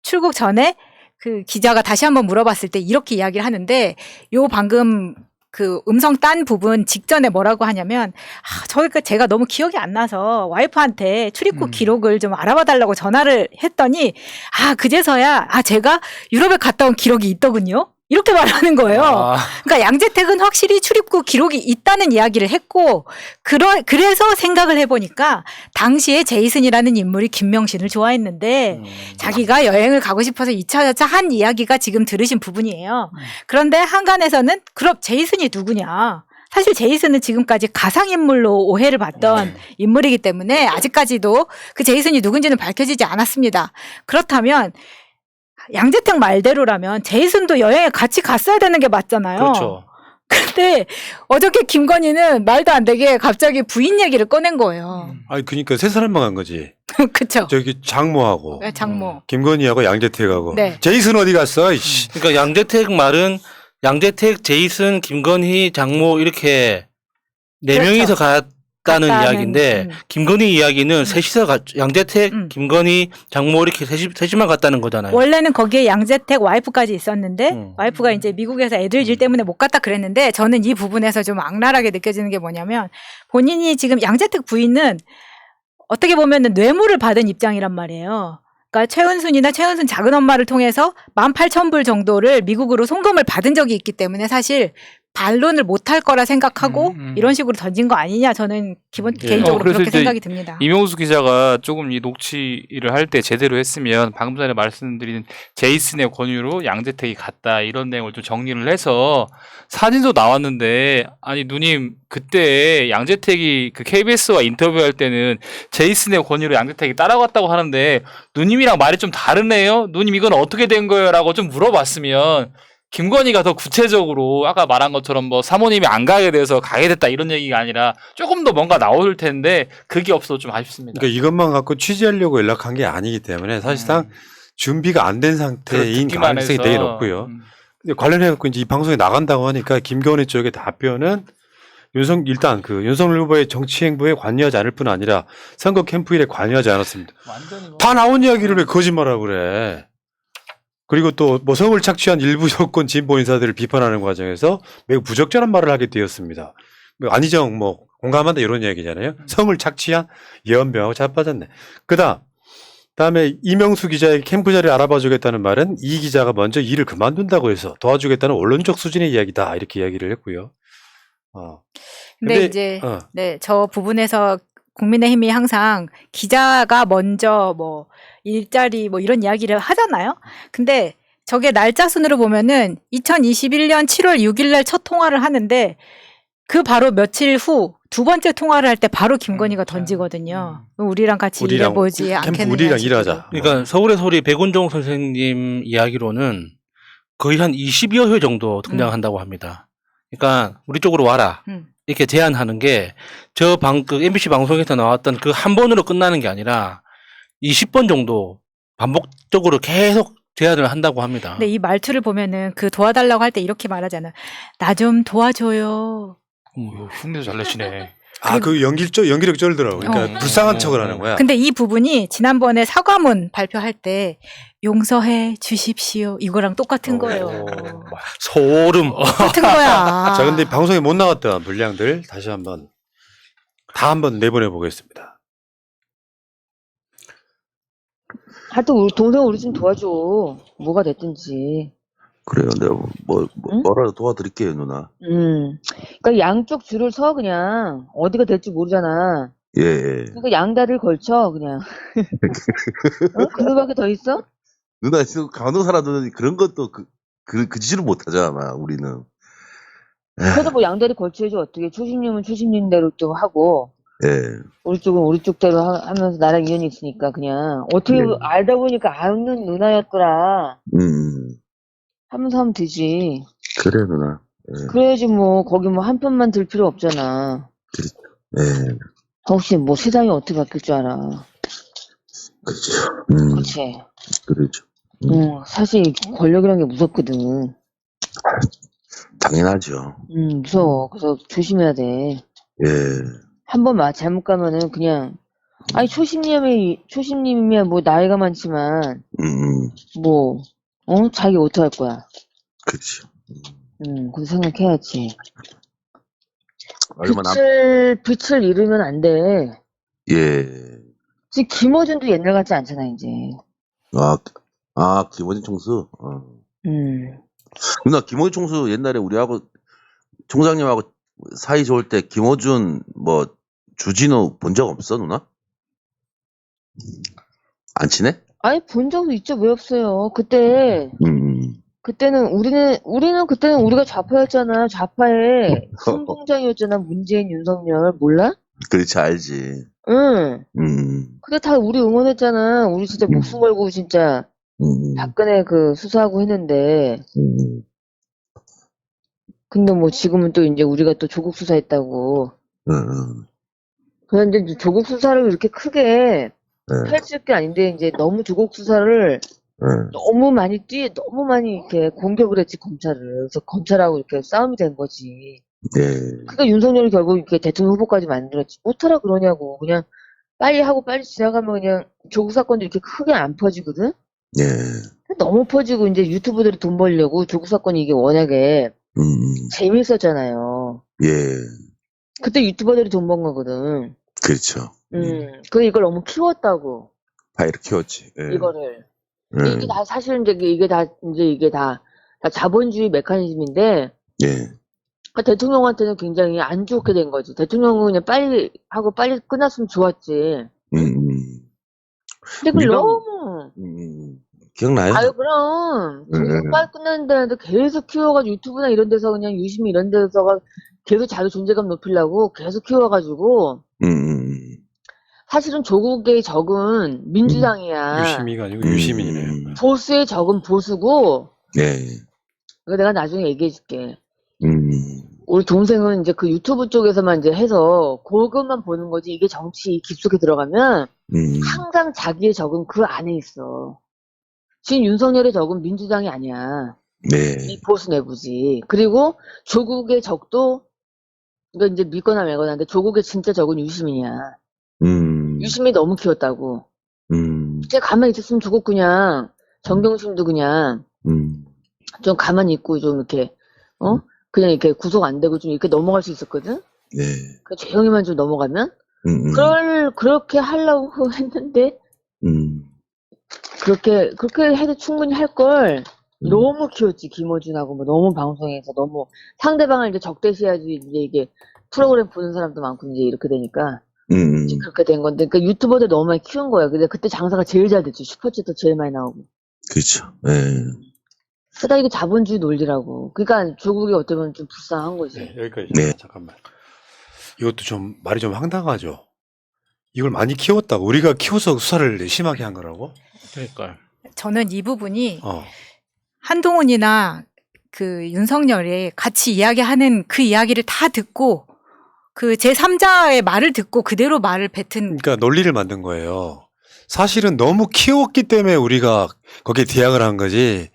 출국 전에 그 기자가 다시 한번 물어봤을 때 이렇게 이야기를 하는데 요 방금 그 음성 딴 부분 직전에 뭐라고 하냐면 저희가 제가 너무 기억이 안 나서 와이프한테 출입국 기록을 좀 알아봐 달라고 전화를 했더니 그제서야 제가 유럽에 갔다 온 기록이 있더군요. 이렇게 말하는 거예요. 그러니까 양재택은 확실히 출입국 기록이 있다는 이야기를 했고 그래서 생각을 해보니까 당시에 제이슨이라는 인물이 김명신을 좋아했는데 자기가 여행을 가고 싶어서 2차 한 이야기가 지금 들으신 부분이에요. 그런데 한간에서는 그럼 제이슨이 누구냐. 사실 제이슨은 지금까지 가상인물로 오해를 받던 인물이기 때문에 아직까지도 그 제이슨이 누군지는 밝혀지지 않았습니다. 그렇다면 양재택 말대로라면 제이슨도 여행에 같이 갔어야 되는 게 맞잖아요. 그렇죠. 근데 어저께 김건희는 말도 안 되게 갑자기 부인 얘기를 꺼낸 거예요. 그러니까 세 사람만 간 거지. 그렇죠. 저기 장모하고 장모. 김건희하고 양재택하고. 네. 제이슨 어디 갔어? 그러니까 양재택 말은 양재택, 제이슨, 김건희, 장모 이렇게 네 그렇죠. 명이서 갔다는 갔다는, 이야기인데 김건희 이야기는 셋이서 양재택, 김건희, 장모 이렇게 셋이만 갔다는 거잖아요. 원래는 거기에 양재택 와이프까지 있었는데 와이프가 이제 미국에서 애들질 때문에 못 갔다 그랬는데 저는 이 부분에서 좀 악랄하게 느껴지는 게 뭐냐면 본인이 지금 양재택 부인은 어떻게 보면은 뇌물을 받은 입장이란 말이에요. 그러니까 최은순이나 최은순 작은 엄마를 통해서 18,000불 정도를 미국으로 송금을 받은 적이 있기 때문에 사실 반론을 못할 거라 생각하고 이런 식으로 던진 거 아니냐 저는 개인적으로 그래서 그렇게 이제 생각이 듭니다. 이명수 기자가 조금 이 녹취를 할 때 제대로 했으면 방금 전에 말씀드린 제이슨의 권유로 양재택이 갔다 이런 내용을 좀 정리를 해서 사진도 나왔는데 아니 누님 그때 양재택이 그 KBS와 인터뷰할 때는 제이슨의 권유로 양재택이 따라갔다고 하는데 누님이랑 말이 좀 다르네요. 누님 이건 어떻게 된 거예요?라고 좀 물어봤으면 김건희가 더 구체적으로 아까 말한 것처럼 뭐 사모님이 안 가게 돼서 가게 됐다 이런 얘기가 아니라 조금 더 뭔가 나올 텐데 그게 없어서 좀 아쉽습니다. 그러니까 이것만 갖고 취재하려고 연락한 게 아니기 때문에 사실상 준비가 안 된 상태인 듣기만 가능성이 해서. 되게 높고요. 근데 관련해 갖고 이제 이 방송에 나간다고 하니까 김건희 쪽의 답변은 일단 그 윤석열 후보의 정치 행보에 관여하지 않을 뿐 아니라 선거 캠프 일에 관여하지 않았습니다. 완전히 뭐 다 나온 이야기를 왜 거짓말하고 그래? 그리고 또 뭐 성을 착취한 일부 여권 진보 인사들을 비판하는 과정에서 매우 부적절한 말을 하게 되었습니다. 안희정 뭐 공감한다 이런 이야기잖아요. 성을 착취한 예언병하고 자빠졌네. 그다음에 이명수 기자의 캠프 자리를 알아봐 주겠다는 말은 이 기자가 먼저 일을 그만둔다고 해서 도와주겠다는 원론적 수준의 이야기다 이렇게 이야기를 했고요. 근데 이제 네, 저 부분에서 국민의힘이 항상 기자가 먼저 뭐 일자리 뭐 이런 이야기를 하잖아요. 근데 저게 날짜 순으로 보면은 2021년 7월 6일 날 첫 통화를 하는데 그 바로 며칠 후 두 번째 통화를 할 때 바로 김건희가 던지거든요. 우리랑 같이 일해보지 않겠느냐. 우리랑 일하자. 그러니까 서울의 소리 백운종 선생님 이야기로는 거의 한 20여 회 정도 등장한다고 합니다. 그러니까 우리 쪽으로 와라. 이렇게 제안하는 게 그 MBC 방송에서 나왔던 그 한 번으로 끝나는 게 아니라 20번 정도 반복적으로 계속 제안을 한다고 합니다. 근데 이 말투를 보면은 그 도와달라고 할 때 이렇게 말하잖아. 나 좀 도와줘요. 흉내도 잘 내시네. 그 연기력 쩔더라고. 그러니까 불쌍한 척을 하는 거야. 근데 이 부분이 지난번에 사과문 발표할 때 용서해 주십시오. 이거랑 똑같은 거예요. 소름. 똑같은 거야. 자, 근데 방송에 못 나갔던 분량들 다시 한번 내보내 보겠습니다. 하여튼 우리 동생 우리 좀 도와줘. 뭐가 됐든지. 그래요. 내가 뭐라도 도와드릴게요, 누나. 그러니까 양쪽 줄을 서 그냥 어디가 될지 모르잖아. 예. 그러니까 양다리를 걸쳐 그냥. 그거밖에 더 있어? 누나 지금 간호사라도 그런 것도 그 짓을 못 하잖아, 우리는. 그래도 뭐 양다리 걸쳐야지 어떻게. 초심님은 초심님대로 또 하고. 예. 우리 쪽은 우리 쪽대로 하면서 나랑 인연이 있으니까 그냥. 어떻게 알다 보니까 아는 누나였더라. 하면서 하면 되지. 그래, 누나. 예. 그래야지 뭐 거기 뭐 한 편만 들 필요 없잖아. 예. 혹시 뭐 세상이 어떻게 바뀔 줄 알아. 그렇죠. 그치. 그렇죠. 사실 권력이란 게 무섭거든. 당연하죠. 무서워. 그래서 조심해야 돼. 예. 한 번 잘못 가면은 그냥, 아니, 초심님이야 뭐 나이가 많지만, 뭐, 자기 어떡할 거야. 그렇죠. 그거 생각해야지. 얼마나. 빛을 잃으면 안 돼. 예. 지금 김어준도 옛날 같지 않잖아, 이제. 김어준 총수? 누나, 김어준 총수 옛날에 우리하고, 총장님하고 사이 좋을 때 김어준, 주진우 본 적 없어, 누나? 안 친해? 아니, 본 적도 있죠. 왜 없어요. 그때는 우리는 그때는 우리가 좌파였잖아. 좌파의 선봉장이었잖아. 문재인, 윤석열. 몰라? 그렇지, 알지. 응. 그게 다 우리 응원했잖아. 우리 진짜 목숨 걸고 진짜 박근혜 그 수사하고 했는데. 근데 뭐 지금은 또 이제 우리가 또 조국 수사했다고. 그런데 이제 조국 수사를 이렇게 크게 펼칠 게 아닌데 이제 너무 조국 수사를 너무 많이 이렇게 공격을 했지, 검찰을. 그래서 검찰하고 이렇게 싸움이 된 거지. 네. 그러니까 윤석열이 결국 이렇게 대통령 후보까지 만들었지. 못하라 그러냐고. 그냥 빨리 하고 빨리 지나가면 그냥 조국 사건도 이렇게 크게 안 퍼지거든? 예. 너무 퍼지고 이제 유튜브들이 돈 벌려고 조국 사건이 이게 워낙에 재미있었잖아요. 예. 그때 유튜버들이 돈 번 거거든. 그렇죠. 이걸 너무 키웠다고. 파이를 키웠지. 예. 이거를. 이게 다 사실은 이게 다 자본주의 메커니즘인데, 예. 그러니까 대통령한테는 굉장히 안 좋게 된 거지. 대통령은 그냥 빨리 하고 빨리 끝났으면 좋았지. 근데 그걸 너무. 기억나요? 아유, 그럼. 빨리 끝났는데 계속 키워가지고 유튜브나 이런 데서 그냥 유심히 이런 데서가 계속 자기 존재감 높이려고 계속 키워가지고. 사실은 조국의 적은 민주당이야. 유시민이 아니고 유시민이네요. 보수의 적은 보수고. 네. 이거 내가 나중에 얘기해줄게. 우리 동생은 이제 그 유튜브 쪽에서만 이제 해서 그것만 보는 거지. 이게 정치 깊숙이 들어가면 항상 자기의 적은 그 안에 있어. 지금 윤석열의 적은 민주당이 아니야. 네. 이 보수 내부지. 그리고 조국의 적도 이거 이제 믿거나 말거나 한데 조국의 진짜 적은 유시민이야. 유시민이 너무 키웠다고. 제가 가만히 있었으면 조국 그냥 정경심도 그냥 좀 가만히 있고 좀 이렇게 그냥 이렇게 구속 안 되고 좀 이렇게 넘어갈 수 있었거든. 네. 그 조용히만 좀 넘어가면 그렇게 하려고 했는데 그렇게 해도 충분히 할 걸 너무 키웠지. 김어준하고 뭐 너무 방송에서 너무 상대방을 이제 적대시해야지 이제 이게 프로그램 보는 사람도 많고 이제 이렇게 되니까 이제 그렇게 된 건데 그러니까 유튜버들 너무 많이 키운 거야. 근데 그때 장사가 제일 잘 됐지. 슈퍼챗도 제일 많이 나오고. 그렇죠. 예. 그러다 이게 자본주의 논리라고. 그러니까 조국이 어떻게 보면 좀 불쌍한 거지. 네, 여기까지. 네. 잠깐만. 이것도 좀 말이 좀 황당하죠. 이걸 많이 키웠다고 우리가 키워서 수사를 심하게 한 거라고? 그러니까요. 저는 이 부분이 한동훈이나 그 윤석열이 같이 이야기하는 그 이야기를 다 듣고 그 제3자의 말을 듣고 그대로 말을 뱉은. 그러니까 논리를 만든 거예요. 사실은 너무 키웠기 때문에 우리가 거기에 대항을 한 거지.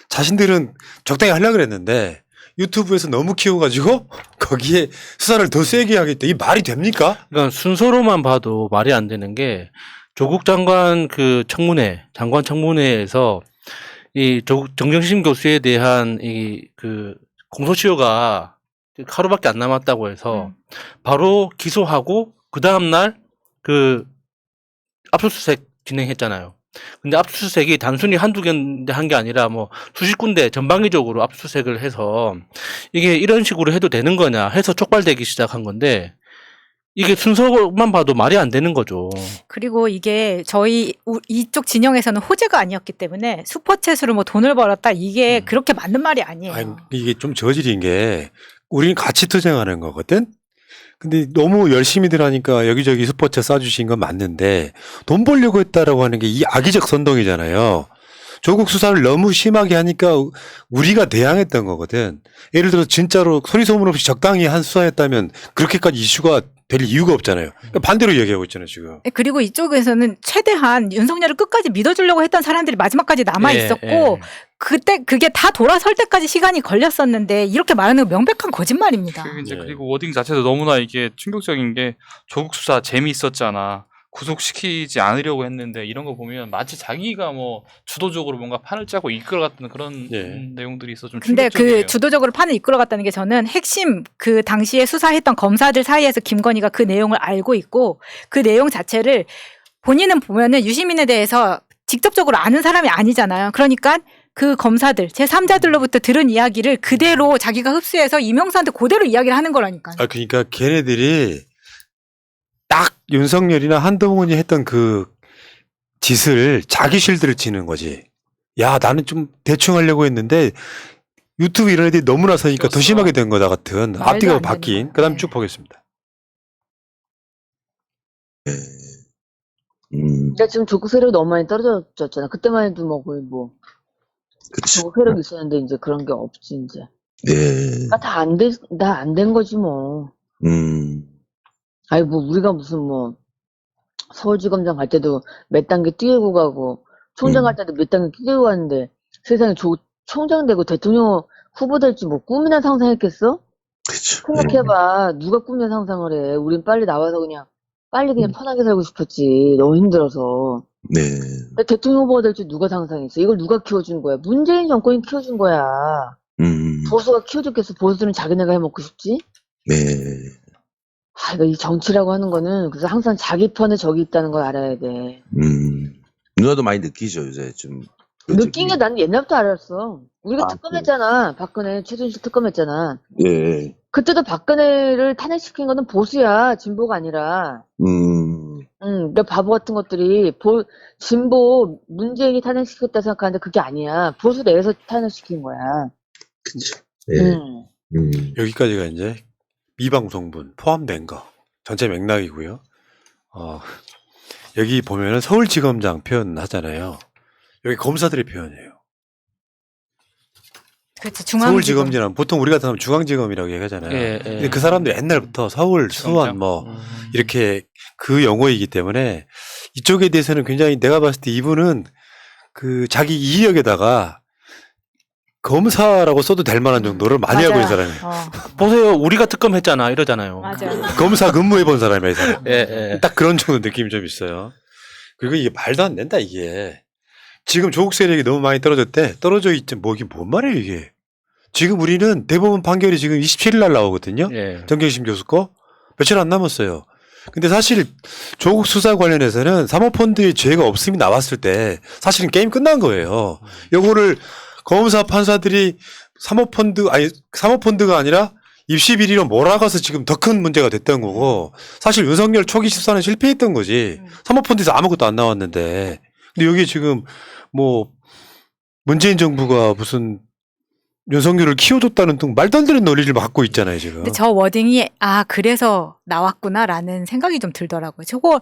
자신들은 적당히 하려고 그랬는데 유튜브에서 너무 키워가지고 거기에 수사를 더 세게 하겠다. 이 말이 됩니까? 그러니까 순서로만 봐도 말이 안 되는 게 조국 장관 그 장관 청문회에서 이 정경심 교수에 대한 이 그 공소시효가 하루밖에 안 남았다고 해서 바로 기소하고 그 다음 날 그 압수수색 진행했잖아요. 근데 압수수색이 단순히 한두 군데 한 게 아니라 뭐 수십 군데 전방위적으로 압수수색을 해서 이게 이런 식으로 해도 되는 거냐 해서 촉발되기 시작한 건데 이게 순서만 봐도 말이 안 되는 거죠. 그리고 이게 이쪽 진영에서는 호재가 아니었기 때문에 슈퍼챗으로 뭐 돈을 벌었다 이게 그렇게 맞는 말이 아니에요. 아니, 이게 좀 저질인 게 우리는 같이 투쟁하는 거거든. 근데 너무 열심히들 하니까 여기저기 슈퍼챗 쏴주신 건 맞는데 돈 벌려고 했다라고 하는 게 이 악의적 선동이잖아요. 조국 수사를 너무 심하게 하니까 우리가 대항했던 거거든. 예를 들어 진짜로 소리 소문 없이 적당히 한 수사했다면 그렇게까지 이슈가 될 이유가 없잖아요. 그러니까 반대로 얘기하고 있잖아요, 지금. 그리고 이쪽에서는 최대한 윤석열을 끝까지 믿어주려고 했던 사람들이 마지막까지 남아 있었고 그때 그게 다 돌아설 때까지 시간이 걸렸었는데 이렇게 말하는 건 명백한 거짓말입니다. 그리고 워딩 자체도 너무나 이게 충격적인 게 조국 수사 재미있었잖아. 구속시키지 않으려고 했는데 이런 거 보면 마치 자기가 뭐 주도적으로 뭔가 판을 짜고 이끌어갔던 그런 내용들이 있어 좀 근데 충격적이에요. 그 주도적으로 판을 이끌어갔다는 게 저는 핵심 그 당시에 수사했던 검사들 사이에서 김건희가 그 내용을 알고 있고 그 내용 자체를 본인은 보면은 유시민에 대해서 직접적으로 아는 사람이 아니잖아요. 그러니까 그 검사들 제3자들로부터 들은 이야기를 그대로 자기가 흡수해서 이명수한테 그대로 이야기를 하는 거라니까요. 아, 그러니까 걔네들이 딱 윤석열이나 한동훈이 했던 그 짓을 자기 실드를 치는 거지. 야, 나는 좀 대충 하려고 했는데 유튜브 이런 애들이 너무나 서니까 더 심하게 된 거다 같은 앞뒤가 바뀐. 그 다음 쭉 보겠습니다. 근데 지금 조국 세력이 너무 많이 떨어졌잖아. 그때만 해도 뭐 거의 뭐 조국 세력이 있었는데 이제 그런 게 없지 이제. 네. 다 안 된 거지 뭐. 아니 뭐 우리가 무슨 뭐 서울지검장 갈 때도 몇 단계 뛰고 가고 총장 갈 때도 몇 단계 끼고 왔는데 세상에 총장 되고 대통령 후보 될지 뭐 꿈이나 상상했겠어? 그렇죠. 생각해봐. 누가 꿈이나 상상을 해. 우린 빨리 나와서 빨리 그냥 편하게 살고 싶었지. 너무 힘들어서. 네. 근데 대통령 후보가 될 줄 누가 상상했어? 이걸 누가 키워준 거야? 문재인 정권이 키워준 거야. 보수가 키워줬겠어. 보수는 자기네가 해먹고 싶지? 네. 이거 이 정치라고 하는 거는 그래서 항상 자기 편에 적이 있다는 걸 알아야 돼. 누나도 많이 느끼죠, 요새 좀. 느낀 게 나는 옛날부터 알았어. 우리가 특검했잖아. 박근혜, 최순실 특검했잖아. 예. 그때도 박근혜를 탄핵시킨 거는 보수야. 진보가 아니라. 내 바보 같은 것들이 진보 문재인이 탄핵시켰다 생각하는데 그게 아니야. 보수 내에서 탄핵시킨 거야. 그쵸. 예. 여기까지가 이제 미방송분 포함된 거 전체 맥락이고요. 여기 보면은 서울지검장 표현 하잖아요. 여기 검사들의 표현이에요. 그렇죠. 중앙지검. 서울지검장은 보통 우리 같은 사람 중앙지검이라고 얘기하잖아요. 예, 예. 근데 그 사람들 옛날부터 서울, 수원 뭐 이렇게 그 용어이기 때문에 이쪽에 대해서는 굉장히 내가 봤을 때 이분은 그 자기 이력에다가 검사라고 써도 될 만한 정도를 많이 맞아요. 하고 있는 사람이에요. 보세요. 우리가 특검했잖아. 이러잖아요. 맞아요. 검사 근무해 본 사람이야, 이 사람. 예. 딱 그런 정도 느낌이 좀 있어요. 그리고 이게 말도 안 된다, 이게. 지금 조국 세력이 너무 많이 떨어졌대. 떨어져 있지, 이게 뭔 말이에요, 이게. 지금 우리는 대법원 판결이 지금 27일 날 나오거든요. 예. 정경심 교수 거. 며칠 안 남았어요. 근데 사실 조국 수사 관련해서는 사모펀드의 죄가 없음이 나왔을 때 사실은 게임 끝난 거예요. 요거를 검사 판사들이 사모펀드가 아니라 입시 비리로 몰아가서 지금 더 큰 문제가 됐던 거고, 사실 윤석열 초기 수사는 실패했던 거지. 사모펀드에서 아무것도 안 나왔는데. 근데 여기 지금 뭐 문재인 정부가 무슨 윤석열을 키워줬다는 등 말도 안 되는 논리를 갖고 있잖아요, 지금. 근데 저 워딩이 그래서 나왔구나라는 생각이 좀 들더라고요. 저거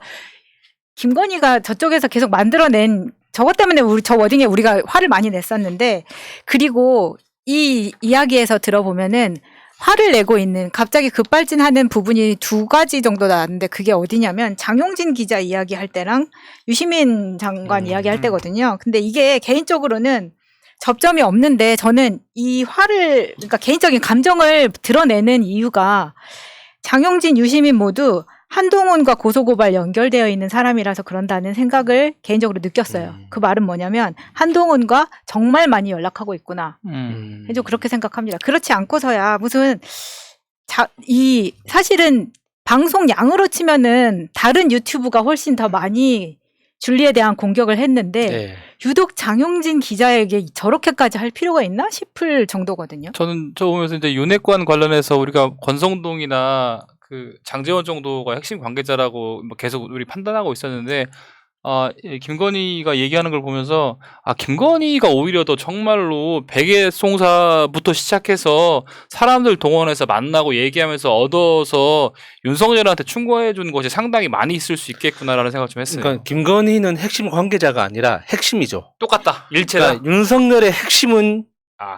김건희가 저쪽에서 계속 만들어낸 저것 때문에 저 워딩에 우리가 화를 많이 냈었는데, 그리고 이 이야기에서 들어보면은 화를 내고 있는 갑자기 급발진하는 부분이 두 가지 정도 나왔는데, 그게 어디냐면 장용진 기자 이야기할 때랑 유시민 장관 이야기할 때거든요. 근데 이게 개인적으로는 접점이 없는데, 저는 이 화를, 그러니까 개인적인 감정을 드러내는 이유가 장용진, 유시민 모두 한동훈과 고소고발 연결되어 있는 사람이라서 그런다는 생각을 개인적으로 느꼈어요. 그 말은 뭐냐면 한동훈과 정말 많이 연락하고 있구나. 저 그렇게 생각합니다. 그렇지 않고서야 무슨 사실은 방송 양으로 치면은 다른 유튜브가 훨씬 더 많이 줄리에 대한 공격을 했는데 유독 장용진 기자에게 저렇게까지 할 필요가 있나 싶을 정도거든요. 저는 저 보면서 이제 윤핵관 관련해서 우리가 권성동이나 그 장제원 정도가 핵심 관계자라고 뭐 계속 우리 판단하고 있었는데, 김건희가 얘기하는 걸 보면서 김건희가 오히려 더 정말로 베개송사부터 시작해서 사람들 동원해서 만나고 얘기하면서 얻어서 윤석열한테 충고해 준 것이 상당히 많이 있을 수 있겠구나라는 생각 좀 했어요. 그러니까 김건희는 핵심 관계자가 아니라 핵심이죠. 똑같다. 일체다. 그러니까 윤석열의 핵심은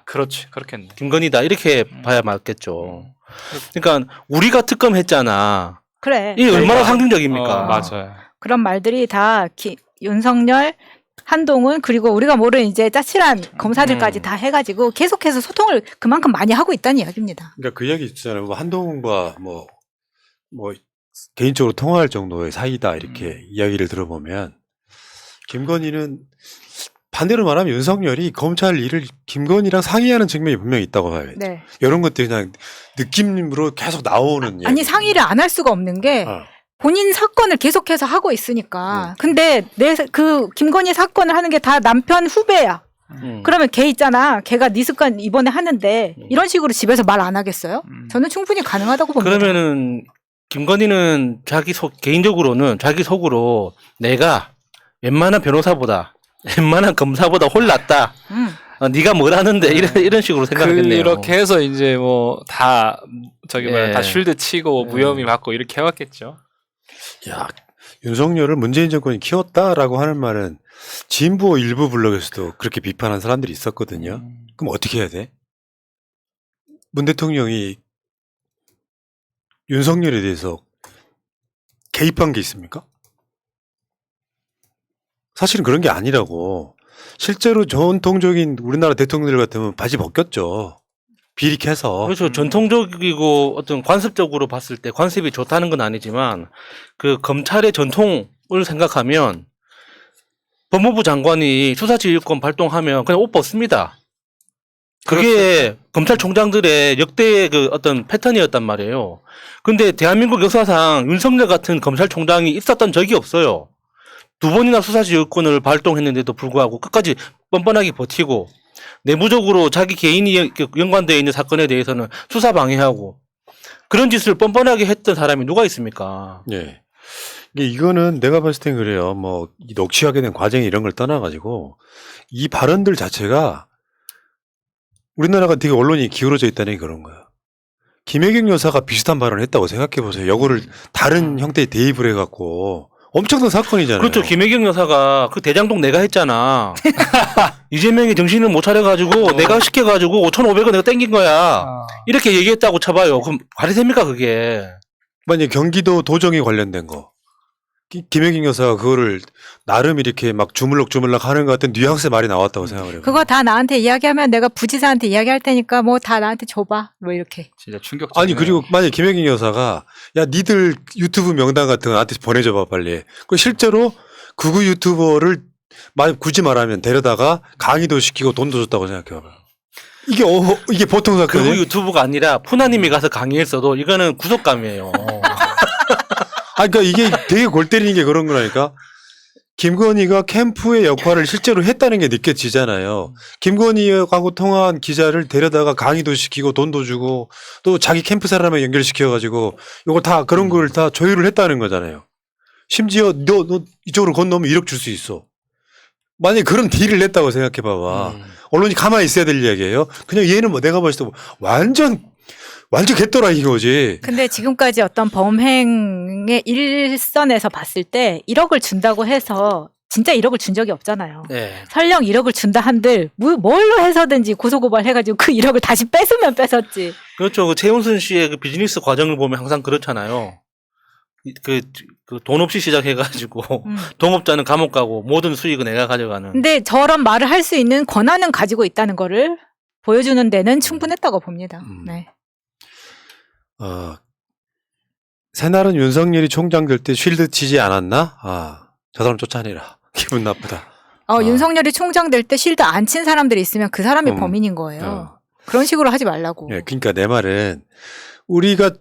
그렇지. 그렇겠네. 김건희다. 이렇게 봐야 맞겠죠. 그러니까 우리가 특검했잖아. 그래. 이게 얼마나 상징적입니까? 맞아요. 그런 말들이 다 윤석열, 한동훈, 그리고 우리가 모르는 이제 짜칠한 검사들까지 다 해가지고 계속해서 소통을 그만큼 많이 하고 있다는 이야기입니다. 그러니까 그 이야기 있잖아요. 뭐 한동훈과 뭐 개인적으로 통화할 정도의 사이다 이렇게 이야기를 들어보면, 김건희는 반대로 말하면 윤석열이 검찰 일을 김건희랑 상의하는 측면이 분명히 있다고 봐요. 네. 이런 것들이 그냥 느낌으로 계속 나오는 아니 상의를 안 할 수가 없는 게 본인 사건을 계속해서 하고 있으니까. 근데 그 김건희 사건을 하는 게 다 남편 후배야. 그러면 걔 있잖아. 걔가 네 습관 이번에 하는데 이런 식으로 집에서 말 안 하겠어요? 저는 충분히 가능하다고 봅니다. 그러면은 김건희는 개인적으로는 자기 속으로 내가 웬만한 변호사보다 웬만한 검사보다 홀랐다. 네가 뭘 하는데 이런 식으로 생각하겠네요. 그렇게 해서 이제 뭐 다 다 쉴드 치고 무혐의 받고 이렇게 해왔겠죠. 야, 윤석열을 문재인 정권이 키웠다라고 하는 말은 진보 일부 블록에서도 그렇게 비판한 사람들이 있었거든요. 그럼 어떻게 해야 돼? 문 대통령이 윤석열에 대해서 개입한 게 있습니까? 사실은 그런 게 아니라고. 실제로 전통적인 우리나라 대통령들 같으면 바지 벗겼죠. 비리해서. 그렇죠. 전통적이고 어떤 관습적으로 봤을 때 관습이 좋다는 건 아니지만 그 검찰의 전통을 생각하면 법무부 장관이 수사지휘권 발동하면 그냥 옷 벗습니다. 그게 검찰총장들의 역대의 그 어떤 패턴이었단 말이에요. 근데 대한민국 역사상 윤석열 같은 검찰총장이 있었던 적이 없어요. 2번이나 수사지휘권을 발동했는데도 불구하고 끝까지 뻔뻔하게 버티고 내부적으로 자기 개인이 연관되어 있는 사건에 대해서는 수사 방해하고 그런 짓을 뻔뻔하게 했던 사람이 누가 있습니까? 예. 이거는 내가 봤을 땐 그래요. 뭐, 이 녹취하게 된 과정이 이런 걸 떠나가지고, 이 발언들 자체가 우리나라가 되게 언론이 기울어져 있다는 게 그런 거야. 김혜경 여사가 비슷한 발언을 했다고 생각해보세요. 이거를 다른 형태의 대입을 해갖고, 엄청난 사건이잖아요. 그렇죠. 김혜경 여사가 그 대장동 내가 했잖아. 이재명이 정신을 못 차려가지고 내가 시켜가지고 5,500원 내가 땡긴 거야. 이렇게 얘기했다고 쳐봐요. 그럼 말이 됩니까 그게? 만약에 경기도 도정이 관련된 거. 김혜경 여사가 그거를 나름 이렇게 막 주물럭주물럭 하는 것 같은 뉘앙스의 말이 나왔다고 생각을 해요. 그거 다 나한테 이야기하면 내가 부지사한테 이야기할 테니까 뭐 다 나한테 줘봐. 뭐 이렇게. 진짜 충격적이네요. 아니 그리고 만약에 김혜경 여사가 야 니들 유튜브 명단 같은 거 나한테 보내줘봐 빨리. 그 실제로 극우 유튜버를 굳이 말하면 데려다가 강의도 시키고 돈도 줬다고 생각해봐요. 이게 보통 사건이에요? 그 유튜브가 아니라 푸나님이 가서 강의했어도 이거는 구속감이에요. 아, 그러니까 이게 되게 골 때리는 게 그런 거라니까. 김건희가 캠프의 역할을 실제로 했다는 게 느껴지잖아요. 김건희하고 통화한 기자를 데려다가 강의도 시키고 돈도 주고 또 자기 캠프 사람에 연결시켜가지고 이거 다 그런 걸 다 조율을 했다는 거잖아요. 심지어 너 이쪽으로 건너면 1억 줄 수 있어. 만약에 그런 딜을 냈다고 생각해봐봐. 언론이 가만히 있어야 될 이야기예요. 그냥 얘는 뭐 내가 봤을 때 완전 개또라이인 거지. 근데 지금까지 어떤 범행의 일선에서 봤을 때 1억을 준다고 해서 진짜 1억을 준 적이 없잖아요. 네. 설령 1억을 준다 한들 뭘로 해서든지 고소고발 해가지고 그 1억을 다시 뺏으면 뺏었지. 그렇죠. 그 최은순 씨의 그 비즈니스 과정을 보면 항상 그렇잖아요. 그 돈 없이 시작해가지고 동업자는 감옥 가고 모든 수익은 내가 가져가는. 근데 저런 말을 할 수 있는 권한은 가지고 있다는 거를 보여주는 데는 충분했다고 봅니다. 네. 새날은 윤석열이 총장 될 때 쉴드 치지 않았나? 저 사람 쫓아내라. 기분 나쁘다. 윤석열이 총장 될 때 실드 안 친 사람들이 있으면 그 사람이 범인인 거예요. 그런 식으로 하지 말라고. 예, 그러니까 내 말은 우리가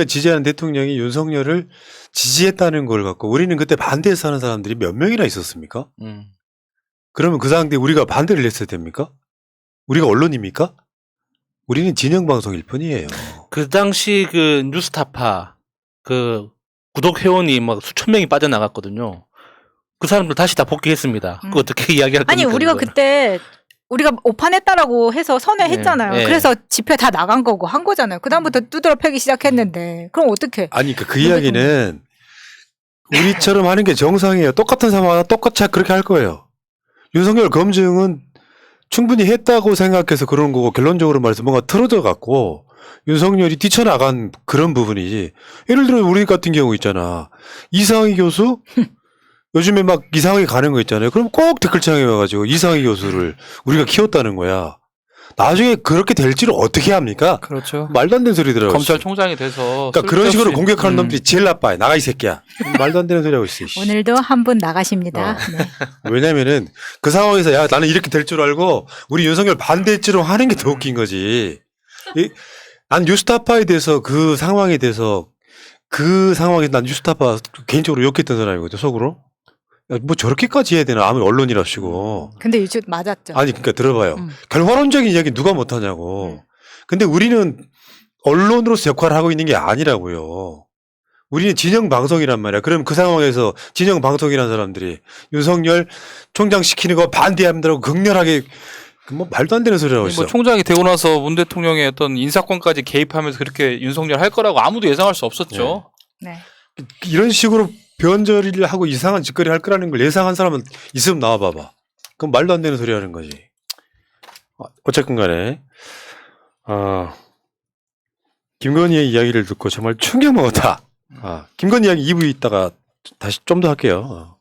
지지하는 대통령이 윤석열을 지지했다는 걸 갖고 우리는 그때 반대해서 하는 사람들이 몇 명이나 있었습니까? 그러면 그 상황에 우리가 반대를 했어야 됩니까? 우리가 언론입니까? 우리는 진영 방송일 뿐이에요. 그 당시 그 뉴스타파 그 구독 회원이 막 수천 명이 빠져나갔거든요. 그 사람들 다시 다 복귀했습니다. 그거 어떻게 이야기할 겁니까? 아니 우리가 그거는? 그때 우리가 오판했다라고 해서 선회했잖아요. 네. 그래서 집회 다 나간 거고 한 거잖아요. 그다음부터 두드러 패기 시작했는데 그럼 어떡해? 아니 그 이야기는 우리처럼 하는 게 정상이에요. 똑같은 상황 똑같이 그렇게 할 거예요. 윤석열 검증은 충분히 했다고 생각해서 그런 거고 결론적으로 말해서 뭔가 틀어져 갖고 윤석열이 뛰쳐나간 그런 부분이지. 예를 들어 우리 같은 경우 있잖아. 이상희 교수 요즘에 막 이상하게 가는 거 있잖아요. 그럼 꼭 댓글창에 와가지고 이상희 교수를 우리가 키웠다는 거야. 나중에 그렇게 될지를 어떻게 합니까? 그렇죠. 말도 안 되는 소리더라고요. 검찰총장이 돼서 그러니까 그런 식으로 쓸데없이- 공격하는 놈들이 제일 나빠요. 나가 이 새끼야. 말도 안 되는 소리 하고 있어. 씨. 오늘도 한 분 나가십니다. 네. 왜냐면은 그 상황에서 야 나는 이렇게 될 줄 알고 우리 윤석열 반대했지로 하는 게 더 웃긴 거지. 난 뉴스타파에 대해서 그 상황에 대해서 난 뉴스타파 개인적으로 욕했던 사람이거든 속으로. 야, 뭐 저렇게까지 해야 되나 아무리 언론이랍시고. 근데 요즘 맞았죠. 아니 그러니까 들어봐요. 결과론적인 이야기 누가 못하냐고. 근데 우리는 언론으로서 역할을 하고 있는 게 아니라고요. 우리는 진영 방송이란 말이야. 그럼 그 상황에서 진영 방송이라는 사람들이 윤석열 총장 시키는 거 반대한다고 극렬하게 뭐 말도 안 되는 소리를 하고 있어. 뭐 총장이 되고 나서 문 대통령의 어떤 인사권까지 개입하면서 그렇게 윤석열 할 거라고 아무도 예상할 수 없었죠. 네. 이런 식으로 변절을 하고 이상한 짓거리 할 거라는 걸 예상한 사람은 있으면 나와봐봐. 그럼 말도 안 되는 소리 하는 거지. 어쨌든 간에 김건희의 이야기를 듣고 정말 충격 먹었다. 김건희 이야기 2부 있다가 다시 좀 더 할게요.